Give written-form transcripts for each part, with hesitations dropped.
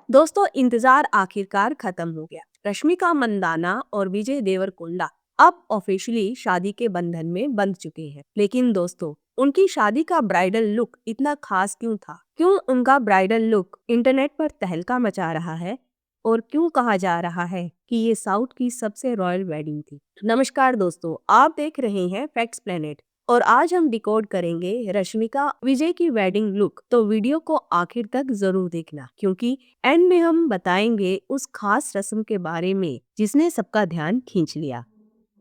दोस्तों, इंतजार आखिरकार खत्म हो गया। रश्मिका मंदाना और विजय देवरकोंडा अब ऑफिशियली शादी के बंधन में बंध चुके हैं। लेकिन दोस्तों, उनकी शादी का ब्राइडल लुक इतना खास क्यों था? क्यों उनका ब्राइडल लुक इंटरनेट पर तहलका मचा रहा है? और क्यों कहा जा रहा है कि ये साउथ की सबसे रॉयल वेडिंग थी? नमस्कार दोस्तों, आप देख रहे हैं फैक्ट्स प्लेनेट और आज हम डिकोड करेंगे रश्मिका विजय की वेडिंग लुक। तो वीडियो को आखिर तक जरूर देखना, क्योंकि एंड में हम बताएंगे उस खास रस्म के बारे में जिसने सबका ध्यान खींच लिया,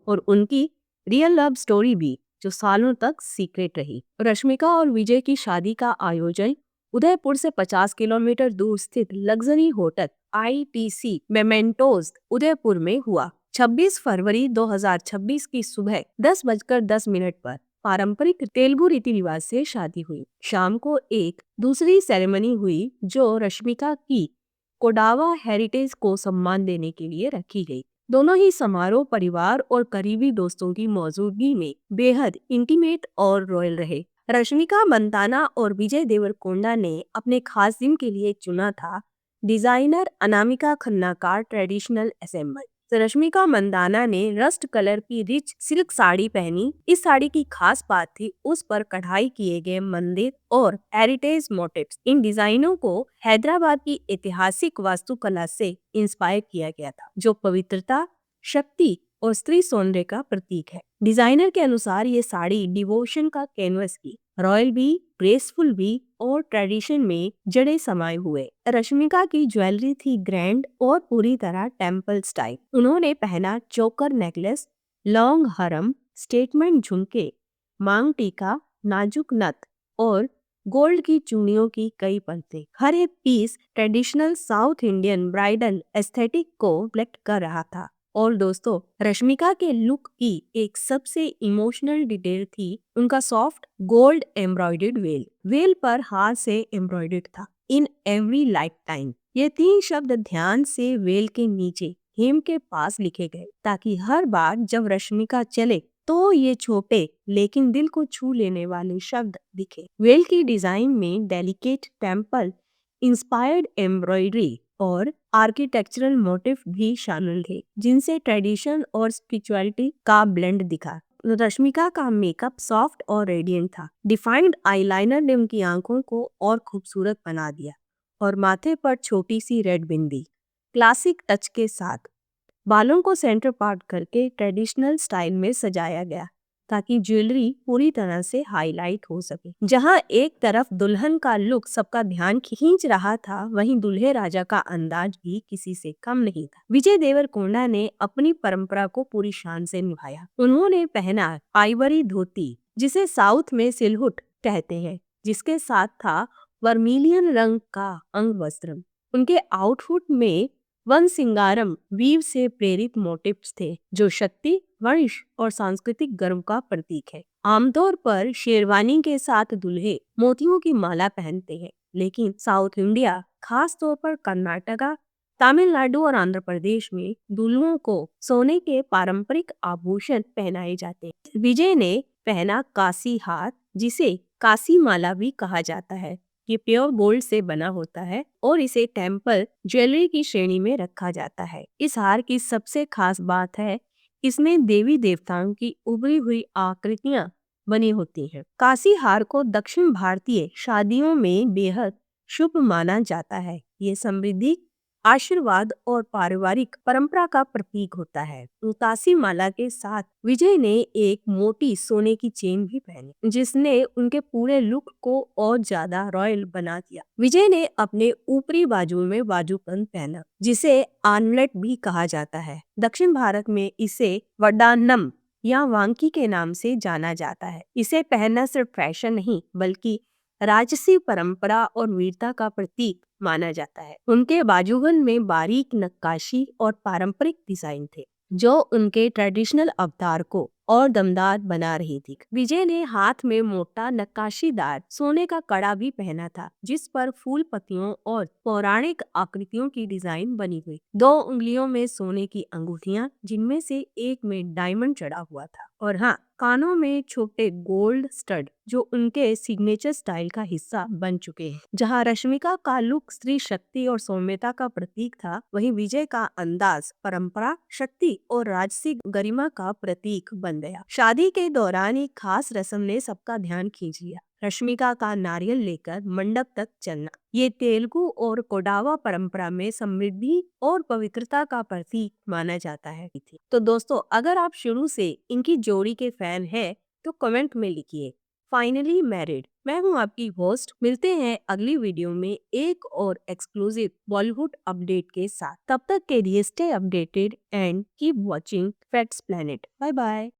और उनकी रियल लव स्टोरी भी जो सालों तक सीक्रेट रही। रश्मिका और विजय की शादी का आयोजन उदयपुर से 50 किलोमीटर दूर स्थित लग्जरी होटल ITC मेमेंटोज उदयपुर में हुआ। 26 फरवरी 2026 की सुबह 10:10 पर पारंपरिक तेलुगु रीति रिवाज से शादी हुई। शाम को एक दूसरी सेरेमनी हुई जो रश्मिका की कोडावा हेरिटेज को सम्मान देने के लिए रखी गई। दोनों ही समारोह परिवार और करीबी दोस्तों की मौजूदगी में बेहद इंटीमेट और रॉयल रहे। रश्मिका मंदाना और विजय देवरकोंडा ने अपने खास दिन के लिए चुना था डिजाइनर अनामिका खन्ना का ट्रेडिशनल असेंबल। रश्मिका मंदाना ने रस्ट कलर की रिच सिल्क साड़ी पहनी। इस साड़ी की खास बात थी उस पर कढ़ाई किए गए मंदिर और हेरिटेज मोटिव्स। इन डिजाइनों को हैदराबाद की ऐतिहासिक वास्तुकला से इंस्पायर किया गया था, जो पवित्रता, शक्ति और स्त्री सौंदर्य का प्रतीक है। डिजाइनर के अनुसार ये साड़ी डिवोशन का कैनवस की, रॉयल भी, ग्रेसफुल भी और ट्रेडिशन में जड़े समाये हुए। रश्मिका की ज्वेलरी थी ग्रैंड और पूरी तरह टेम्पल स्टाइल। उन्होंने पहना चोकर नेकलेस, लॉन्ग हरम, स्टेटमेंट झुमके, मांग टीका, नाजुक नथ और गोल्ड की चूड़ियों की कई परतें। हर एक piece traditional south Indian bridal aesthetic को रिफ्लेक्ट कर रहा था। और दोस्तों, रश्मिका के लुक की एक सबसे इमोशनल डिटेल थी उनका soft gold embroidered well. Well पर हाथ से एम्ब्रॉयडर्ड था, इन एवरी लाइफ टाइम। ये 3 शब्द ध्यान से वेल के नीचे हेम के पास लिखे गए, ताकि हर बार जब रश्मिका चले तो ये छोटे लेकिन दिल को छू लेने वाले शब्द दिखे। वेल की डिजाइन में डेलिकेट टेम्पल इंस्पायर्ड एम्ब्रॉयडरी और आर्किटेक्चरल मोटिव भी शामिल थे, जिनसे ट्रेडिशन और स्पिरिचुअलिटी का ब्लेंड दिखा। रश्मिका का मेकअप सॉफ्ट और रेडिएंट था। डिफाइंड आईलाइनर ने उनकी आंखों को और खूबसूरत बना दिया और माथे पर छोटी सी रेड बिंदी क्लासिक टच के साथ। बालों को सेंटर पार्ट करके ट्रेडिशनल स्टाइल में सजाया गया, ताकि ज्वेलरी पूरी तरह से हाईलाइट हो सके। जहां एक तरफ दुल्हन का लुक सबका ध्यान खींच रहा था, वहीं दूल्हे राजा का अंदाज भी किसी से कम नहीं था। विजय देवरकोंडा ने अपनी परंपरा को पूरी शान से निभाया। उन्होंने पहना आइवरी धोती, जिसे साउथ में सिलहुट कहते हैं, जिसके साथ था वर्मिलियन रंग का अंग वस्त्र। उनके आउटफिट में वन सिंगारम वीव से प्रेरित मोटिव्स थे, जो शक्ति, वंश और सांस्कृतिक गर्व का प्रतीक है। आमतौर पर शेरवानी के साथ दूल्हे मोतियों की माला पहनते हैं, लेकिन साउथ इंडिया, खास तौर पर कर्नाटका, तमिलनाडु और आंध्र प्रदेश में दुल्हों को सोने के पारंपरिक आभूषण पहनाए जाते हैं। विजय ने पहना कासी हार, जिसे कासी माला भी कहा जाता है। ये प्योर गोल्ड से बना होता है और इसे टेम्पल ज्वेलरी की श्रेणी में रखा जाता है। इस हार की सबसे खास बात है इसमें देवी देवताओं की उभरी हुई आकृतियां बनी होती हैं। कासी हार को दक्षिण भारतीय शादियों में बेहद शुभ माना जाता है। ये समृद्धि, आशीर्वाद और पारिवारिक परंपरा का प्रतीक होता है। कासी माला के साथ विजय ने एक मोटी सोने की चेन भी पहनी, जिसने उनके पूरे लुक को और ज्यादा रॉयल बना दिया। विजय ने अपने ऊपरी बाजू में बाजूबंद पहना, जिसे आर्मलेट भी कहा जाता है। दक्षिण भारत में इसे वड्डानम या वांकी के नाम से जाना जाता है। इसे पहनना सिर्फ फैशन नहीं, बल्कि राजसी परंपरा और वीरता का प्रतीक माना जाता है। उनके बाजूबंद में बारीक नक्काशी और पारंपरिक डिजाइन थे, जो उनके ट्रेडिशनल अवतार को और दमदार बना रही थी। विजय ने हाथ में मोटा नक्काशीदार सोने का कड़ा भी पहना था, जिस पर फूल पत्तियों और पौराणिक आकृतियों की डिजाइन बनी हुई। 2 उंगलियों में सोने की अंगूठियां, जिनमें से एक में डायमंड चढ़ा हुआ था, और हाँ, कानों में छोटे गोल्ड स्टड, जो उनके सिग्नेचर स्टाइल का हिस्सा बन चुके हैं। जहाँ रश्मिका का लुक स्त्री शक्ति और सौम्यता का प्रतीक था, वहीं विजय का अंदाज परंपरा, शक्ति और राजसी गरिमा का प्रतीक बन गया। शादी के दौरान एक खास रस्म ने सबका ध्यान खींच लिया। रश्मिका का नारियल लेकर मंडप तक चलना, ये तेलुगु और कोडावा परंपरा में समृद्धि और पवित्रता का प्रतीक माना जाता है। तो दोस्तों, अगर आप शुरू से इनकी जोड़ी के फैन हैं, तो कमेंट में लिखिए फाइनली मैरिड। मैं हूं आपकी होस्ट। मिलते हैं अगली वीडियो में एक और एक्सक्लूसिव बॉलीवुड अपडेट के साथ। तब तक के लिए stay updated and keep watching Facts Planet. Bye bye.